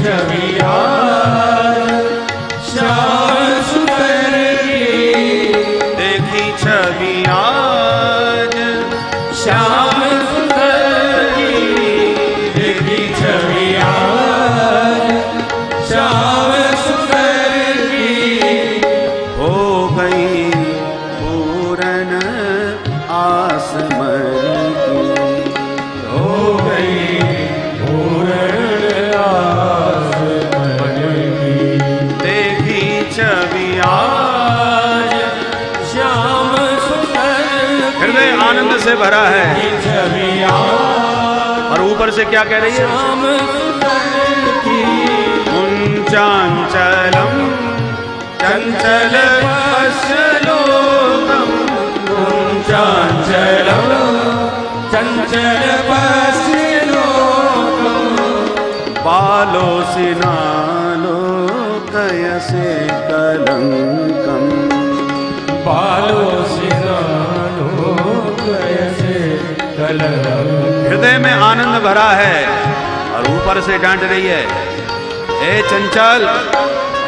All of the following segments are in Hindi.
छवि आज श्याम सुंदर की, देखी छवि आज श्याम सुंदर की, देखी छवि आज श्याम सुंदर की। हो गई पूरन आस मन की, हो गई पूर्ण आस मन की, देखी छवि आज श्याम सुंदर की, हृदय आनंद से भरा है। छवि आज और ऊपर से क्या कह रही है? श्याम सुंदर की, मुंचांचलम चंचल पश्यलोकम, मुंचांचलम चंचल पश्यलोकम, बालोसिनालो कयसे कलंकम, बालोसिनालो कयसे कलंकम। हृदय में आनंद भरा है और ऊपर से डांट रही है, ए चंचल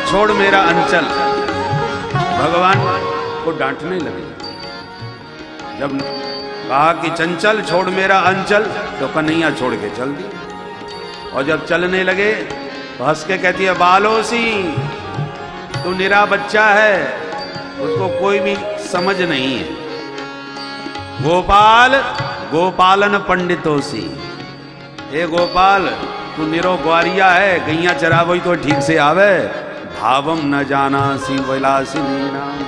छोड़ मेरा अंचल। भगवान को डांटने लगे। जब कहा कि चंचल छोड़ मेरा अंचल, तो कन्हैया छोड़ के चल दी। और जब चलने लगे तो हंस के कहती है, बालोसी तू निरा बच्चा है, उसको कोई भी समझ नहीं है। गोपाल गोपालन पंडितोसी, हे गोपाल तू निरो ग्वारिया है, गैया चरावई तो ठीक से आवे। भावम न जाना सी विलासिनी नाम,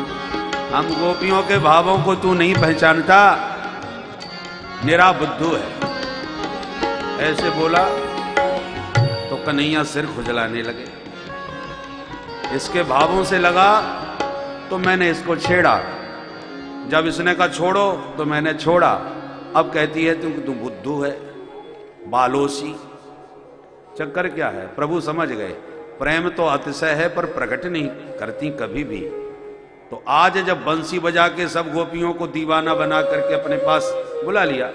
हम गोपियों के भावों को तू नहीं पहचानता, निरा बुद्धू है। ऐसे बोला तो कन्हैया सिर खुजलाने लगे। इसके भावों से लगा तो मैंने इसको छेड़ा, जब इसने कहा छोड़ो तो मैंने छोड़ा। अब कहती है तू बुद्धू है, बालोसी। चक्कर क्या है? प्रभु समझ गए, प्रेम तो अतिशय है पर प्रकट नहीं करती कभी भी। तो आज जब बंसी बजा के सब गोपियों को दीवाना बना करके अपने पास बुला लिया,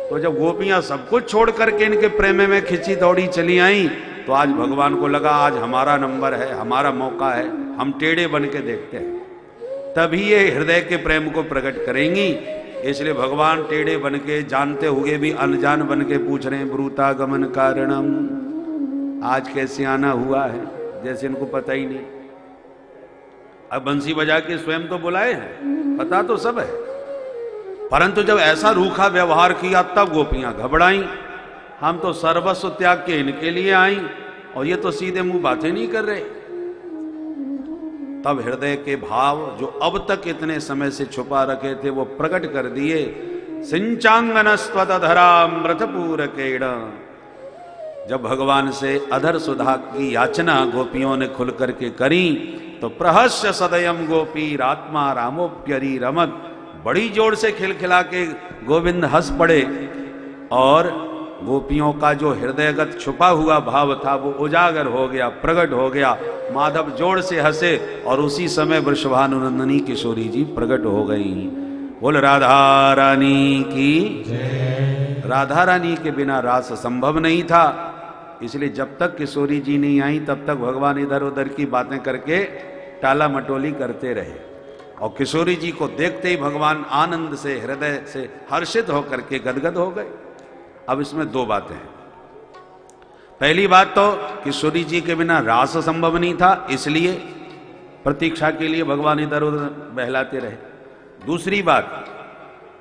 तो जब गोपियां सब कुछ छोड़ करके इनके प्रेम में खिंची दौड़ी चली आई, तो आज भगवान को लगा आज हमारा नंबर है, हमारा मौका है, हम टेढ़े बन के देखते हैं, तभी ये हृदय के प्रेम को प्रकट करेंगी। इसलिए भगवान टेढ़े बन के, जानते हुए भी अनजान बन के पूछ रहे हैं, ब्रूता गमन कारणम, आज कैसे आना हुआ है, जैसे इनको पता ही नहीं। अब बंसी बजा के स्वयं तो बुलाए हैं, पता तो सब है, परंतु जब ऐसा रूखा व्यवहार किया तब गोपियां घबराई। हम तो सर्वस्व त्याग के इनके लिए आई और ये तो सीधे मुंह बातें नहीं कर रहे। तब हृदय के भाव जो अब तक इतने समय से छुपा रखे थे वो प्रकट कर दिए। सिंचांगनस्त्वदधरामृतपूरकेण, जब भगवान से अधर सुधा की याचना गोपियों ने खुल करके करी, तो प्रहस्य सदयम गोपी रात्मा रामोप्यरी रमत, बड़ी जोर से खिलखिला के गोविंद हंस पड़े और गोपियों का जो हृदयगत छुपा हुआ भाव था वो उजागर हो गया, प्रकट हो गया। माधव जोर से हंसे और उसी समय वृषभानुनंदनी किशोरी जी प्रकट हो गई। बोल राधा रानी की जय। राधा रानी के बिना रास संभव नहीं था, इसलिए जब तक किशोरी जी नहीं आई तब तक भगवान इधर उधर की बातें करके टाला मटोली करते रहे। और किशोरी जी को देखते ही भगवान आनंद से, हृदय से हर्षित होकर के गदगद हो गए। अब इसमें दो बातें हैं। पहली बात तो किशोरी जी के बिना रास संभव नहीं था, इसलिए प्रतीक्षा के लिए भगवान इधर उधर बहलाते रहे। दूसरी बात,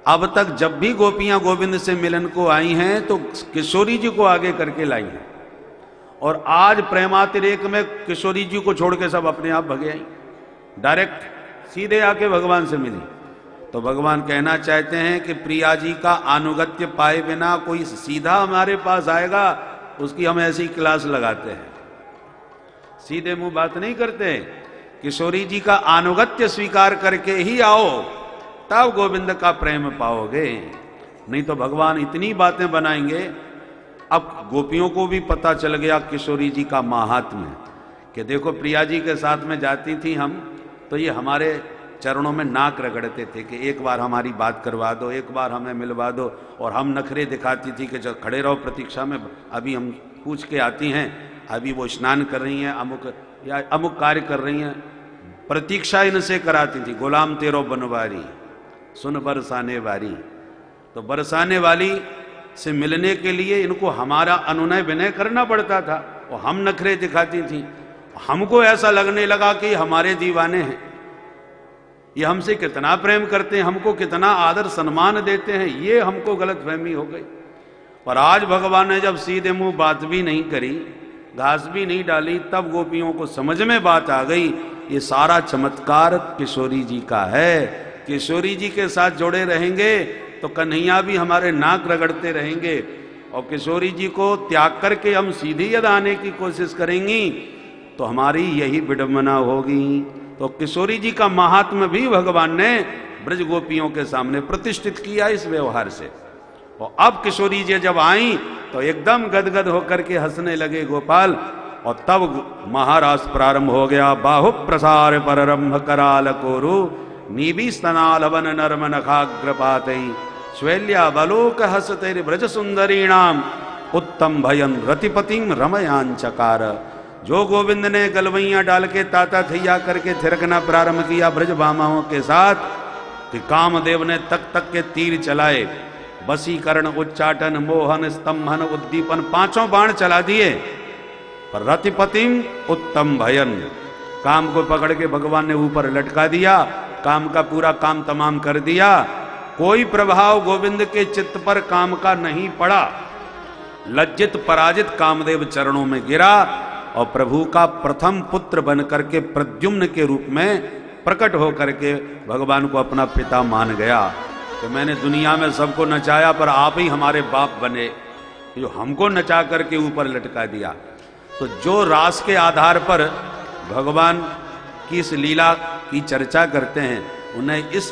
अब तक जब भी गोपियां गोविंद से मिलन को आई हैं तो किशोरी जी को आगे करके लाई हैं, और आज प्रेमातिरेक में किशोरी जी को छोड़ के सब अपने आप भगे आई, डायरेक्ट सीधे आके भगवान से मिली। तो भगवान कहना चाहते हैं कि प्रिया जी का अनुगत्य पाए बिना कोई सीधा हमारे पास आएगा, उसकी हम ऐसी क्लास लगाते हैं, सीधे मुंह बात नहीं करते। किशोरी जी का अनुगत्य स्वीकार करके ही आओ, तब गोविंद का प्रेम पाओगे, नहीं तो भगवान इतनी बातें बनाएंगे। अब गोपियों को भी पता चल गया किशोरी जी का महात्म्य, कि देखो प्रिया जी के साथ में जाती थी हम, तो ये हमारे चरणों में नाक रगड़ते थे कि एक बार हमारी बात करवा दो, एक बार हमें मिलवा दो, और हम नखरे दिखाती थी कि जब खड़े रहो प्रतीक्षा में, अभी हम पूछ के आती हैं। अभी वो स्नान कर रही हैं, अमुक या अमुक कार्य कर रही हैं, प्रतीक्षा इनसे कराती थी। गुलाम तेरो बनवारी सुन बरसाने वारी। तो बरसाने वाली से मिलने के लिए इनको हमारा अनुनय विनय करना पड़ता था और हम नखरे दिखाती थी। हमको ऐसा लगने लगा कि हमारे दीवाने हैं, ये हमसे कितना प्रेम करते हैं, हमको कितना आदर सम्मान देते हैं, ये हमको गलतफहमी हो गई। पर आज भगवान ने जब सीधे मुंह बात भी नहीं करी, घास भी नहीं डाली, तब गोपियों को समझ में बात आ गई, ये सारा चमत्कार किशोरी जी का है। किशोरी जी के साथ जुड़े रहेंगे तो कन्हैया भी हमारे नाक रगड़ते रहेंगे, और किशोरी जी को त्याग करके हम सीधी यद आने की कोशिश करेंगी तो हमारी यही विडंबना होगी। तो किशोरी जी का महात्म्य भी भगवान ने ब्रज गोपियों के सामने प्रतिष्ठित किया इस व्यवहार से। और अब किशोरी जी जब आई तो एकदम गदगद होकर के हंसने लगे गोपाल, और तब महारास प्रारंभ हो गया। बाहु प्रसार पररंभ कराल कोरु नीबी स्तनाल वन नर्म नखाग्रपातई श्वैल्या बलोक हसते ब्रज सुंदरीणाम उत्तम भयन रतिपतिम रमयांचकार। जो गोविंद ने गलवैया डाल के ताता थैया करके थिरकना प्रारंभ किया ब्रज भामाओं के साथ, कि कामदेव ने तक तक के तीर चलाए, वशीकरण, उच्चाटन, मोहन, स्तंभन, उद्दीपन, पांचों बाण चला दिए। पर रतिपतिम उत्तम भयन, काम को पकड़ के भगवान ने ऊपर लटका दिया, काम का पूरा काम तमाम कर दिया। कोई प्रभाव गोविंद के चित्त पर काम का नहीं पड़ा। लज्जित पराजित कामदेव चरणों में गिरा और प्रभु का प्रथम पुत्र बनकर के प्रद्युम्न के रूप में प्रकट होकर के भगवान को अपना पिता मान गया। कि मैंने दुनिया में सबको नचाया पर आप ही हमारे बाप बने, जो हमको नचा करके ऊपर लटका दिया। तो जो रास के आधार पर भगवान की इस लीला की चर्चा करते हैं, उन्हें इस